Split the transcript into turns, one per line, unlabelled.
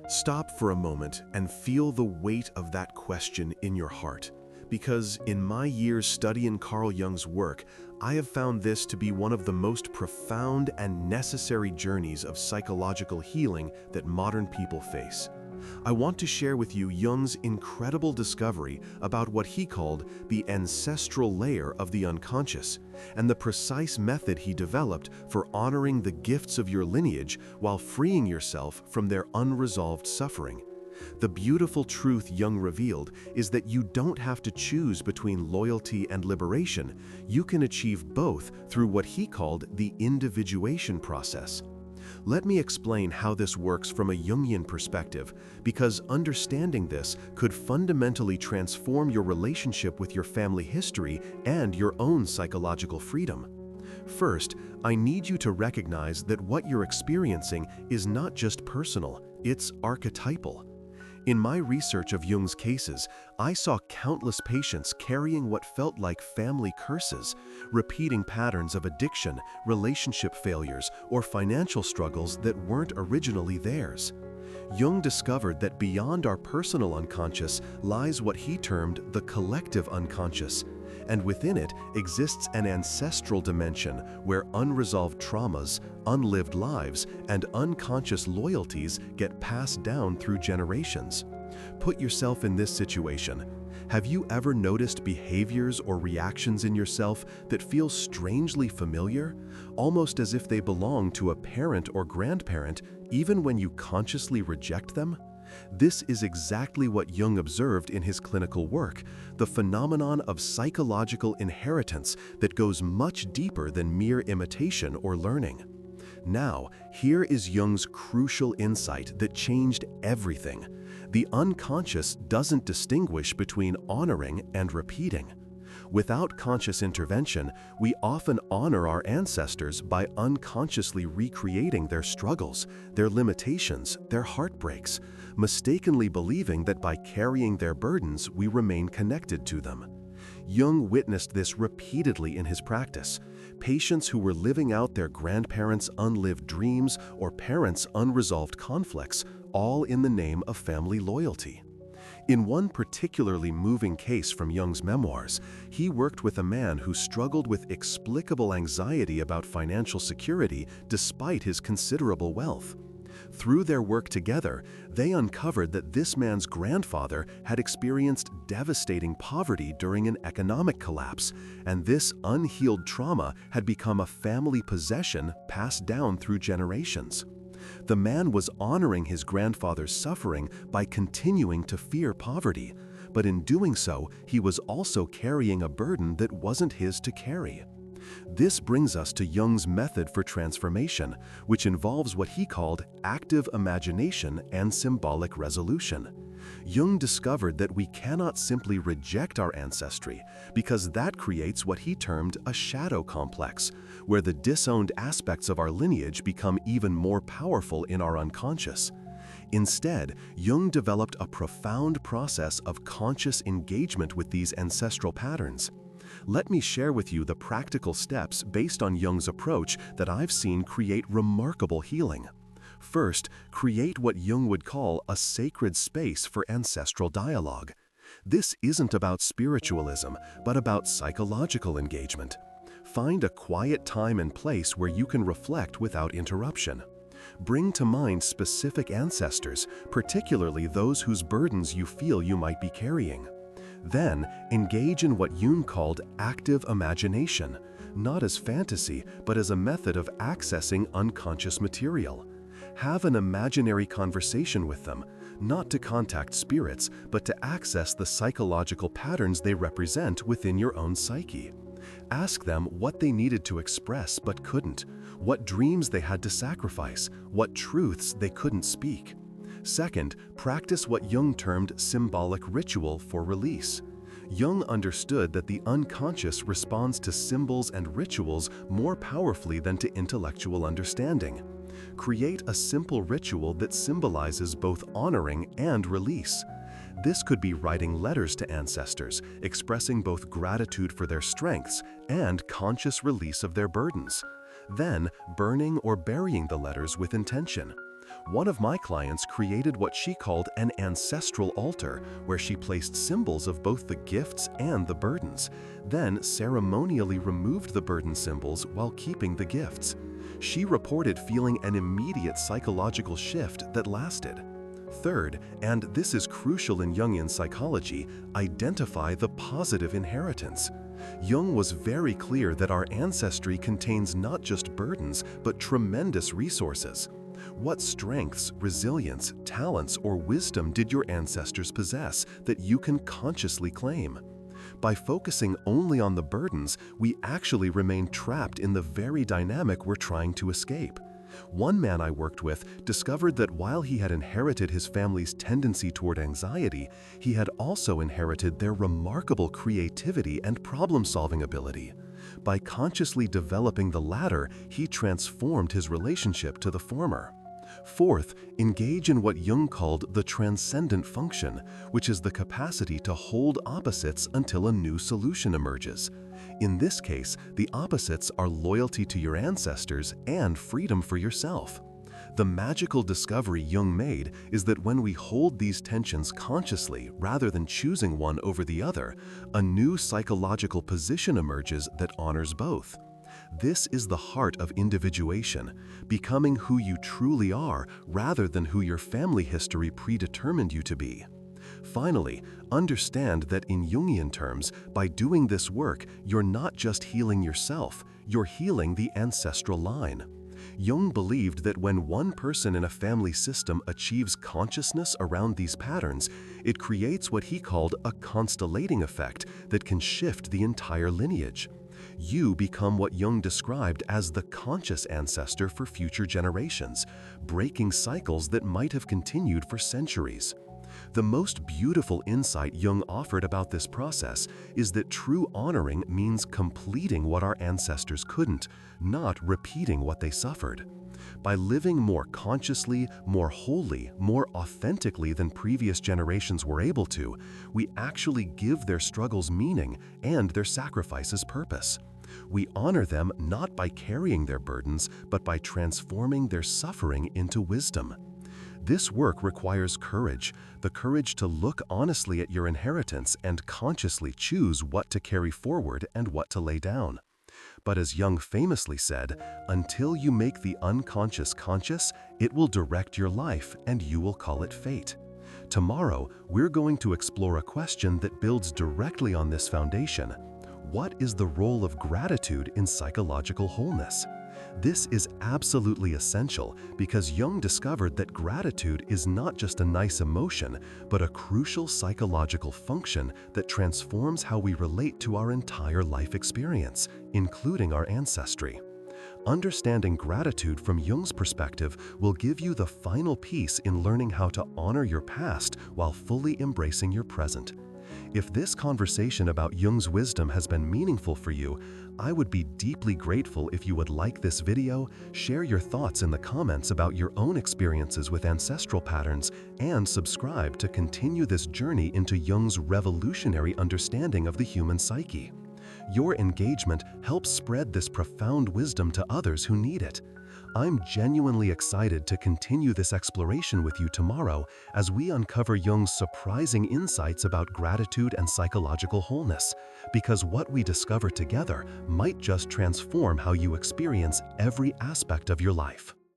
Stop for a moment and feel the weight of that question in your heart, because in my years studying Carl Jung's work, I have found this to be one of the most profound and necessary journeys of psychological healing that modern people face. I want to share with you Jung's incredible discovery about what he called the ancestral layer of the unconscious, and the precise method he developed for honoring the gifts of your lineage while freeing yourself from their unresolved suffering. The beautiful truth Jung revealed is that you don't have to choose between loyalty and liberation. You can achieve both through what he called the individuation process. Let me explain how this works from a Jungian perspective, because understanding this could fundamentally transform your relationship with your family history and your own psychological freedom. First, I need you to recognize that what you're experiencing is not just personal, it's archetypal. In my research of Jung's cases, I saw countless patients carrying what felt like family curses, repeating patterns of addiction, relationship failures, or financial struggles that weren't originally theirs. Jung discovered that beyond our personal unconscious lies what he termed the collective unconscious, and within it exists an ancestral dimension where unresolved traumas, unlived lives, and unconscious loyalties get passed down through generations. Put yourself in this situation. Have you ever noticed behaviors or reactions in yourself that feel strangely familiar, almost as if they belong to a parent or grandparent, even when you consciously reject them? This is exactly what Jung observed in his clinical work, the phenomenon of psychological inheritance that goes much deeper than mere imitation or learning. Now, here is Jung's crucial insight that changed everything. The unconscious doesn't distinguish between honoring and repeating. Without conscious intervention, we often honor our ancestors by unconsciously recreating their struggles, their limitations, their heartbreaks, mistakenly believing that by carrying their burdens, we remain connected to them. Jung witnessed this repeatedly in his practice. Patients who were living out their grandparents' unlived dreams or parents' unresolved conflicts, all in the name of family loyalty. In one particularly moving case from Jung's memoirs, he worked with a man who struggled with explicable anxiety about financial security despite his considerable wealth. Through their work together, they uncovered that this man's grandfather had experienced devastating poverty during an economic collapse, and this unhealed trauma had become a family possession passed down through generations. The man was honoring his grandfather's suffering by continuing to fear poverty, but in doing so, he was also carrying a burden that wasn't his to carry. This brings us to Jung's method for transformation, which involves what he called active imagination and symbolic resolution. Jung discovered that we cannot simply reject our ancestry, because that creates what he termed a shadow complex, where the disowned aspects of our lineage become even more powerful in our unconscious. Instead, Jung developed a profound process of conscious engagement with these ancestral patterns. Let me share with you the practical steps based on Jung's approach that I've seen create remarkable healing. First, create what Jung would call a sacred space for ancestral dialogue. This isn't about spiritualism, but about psychological engagement. Find a quiet time and place where you can reflect without interruption. Bring to mind specific ancestors, particularly those whose burdens you feel you might be carrying. Then, engage in what Jung called active imagination, not as fantasy, but as a method of accessing unconscious material. Have an imaginary conversation with them, not to contact spirits, but to access the psychological patterns they represent within your own psyche. Ask them what they needed to express but couldn't, what dreams they had to sacrifice, what truths they couldn't speak. Second, practice what Jung termed symbolic ritual for release. Jung understood that the unconscious responds to symbols and rituals more powerfully than to intellectual understanding. Create a simple ritual that symbolizes both honoring and release. This could be writing letters to ancestors, expressing both gratitude for their strengths and conscious release of their burdens. Then, burning or burying the letters with intention. One of my clients created what she called an ancestral altar, where she placed symbols of both the gifts and the burdens, then ceremonially removed the burden symbols while keeping the gifts. She reported feeling an immediate psychological shift that lasted. Third, and this is crucial in Jungian psychology, identify the positive inheritance. Jung was very clear that our ancestry contains not just burdens, but tremendous resources. What strengths, resilience, talents, or wisdom did your ancestors possess that you can consciously claim? By focusing only on the burdens, we actually remain trapped in the very dynamic we're trying to escape. One man I worked with discovered that while he had inherited his family's tendency toward anxiety, he had also inherited their remarkable creativity and problem-solving ability. By consciously developing the latter, he transformed his relationship to the former. Fourth, engage in what Jung called the transcendent function, which is the capacity to hold opposites until a new solution emerges. In this case, the opposites are loyalty to your ancestors and freedom for yourself. The magical discovery Jung made is that when we hold these tensions consciously rather than choosing one over the other, a new psychological position emerges that honors both. This is the heart of individuation, becoming who you truly are rather than who your family history predetermined you to be. Finally, understand that in Jungian terms, by doing this work, you're not just healing yourself, you're healing the ancestral line. Jung believed that when one person in a family system achieves consciousness around these patterns, it creates what he called a constellating effect that can shift the entire lineage. You become what Jung described as the conscious ancestor for future generations, breaking cycles that might have continued for centuries. The most beautiful insight Jung offered about this process is that true honoring means completing what our ancestors couldn't, not repeating what they suffered. By living more consciously, more wholly, more authentically than previous generations were able to, we actually give their struggles meaning and their sacrifices purpose. We honor them not by carrying their burdens, but by transforming their suffering into wisdom. This work requires courage, the courage to look honestly at your inheritance and consciously choose what to carry forward and what to lay down. But as Jung famously said, until you make the unconscious conscious, it will direct your life and you will call it fate. Tomorrow, we're going to explore a question that builds directly on this foundation. What is the role of gratitude in psychological wholeness? This is absolutely essential because Jung discovered that gratitude is not just a nice emotion, but a crucial psychological function that transforms how we relate to our entire life experience, including our ancestry. Understanding gratitude from Jung's perspective will give you the final piece in learning how to honor your past while fully embracing your present. If this conversation about Jung's wisdom has been meaningful for you, I would be deeply grateful if you would like this video, share your thoughts in the comments about your own experiences with ancestral patterns, and subscribe to continue this journey into Jung's revolutionary understanding of the human psyche. Your engagement helps spread this profound wisdom to others who need it. I'm genuinely excited to continue this exploration with you tomorrow as we uncover Jung's surprising insights about gratitude and psychological wholeness, because what we discover together might just transform how you experience every aspect of your life.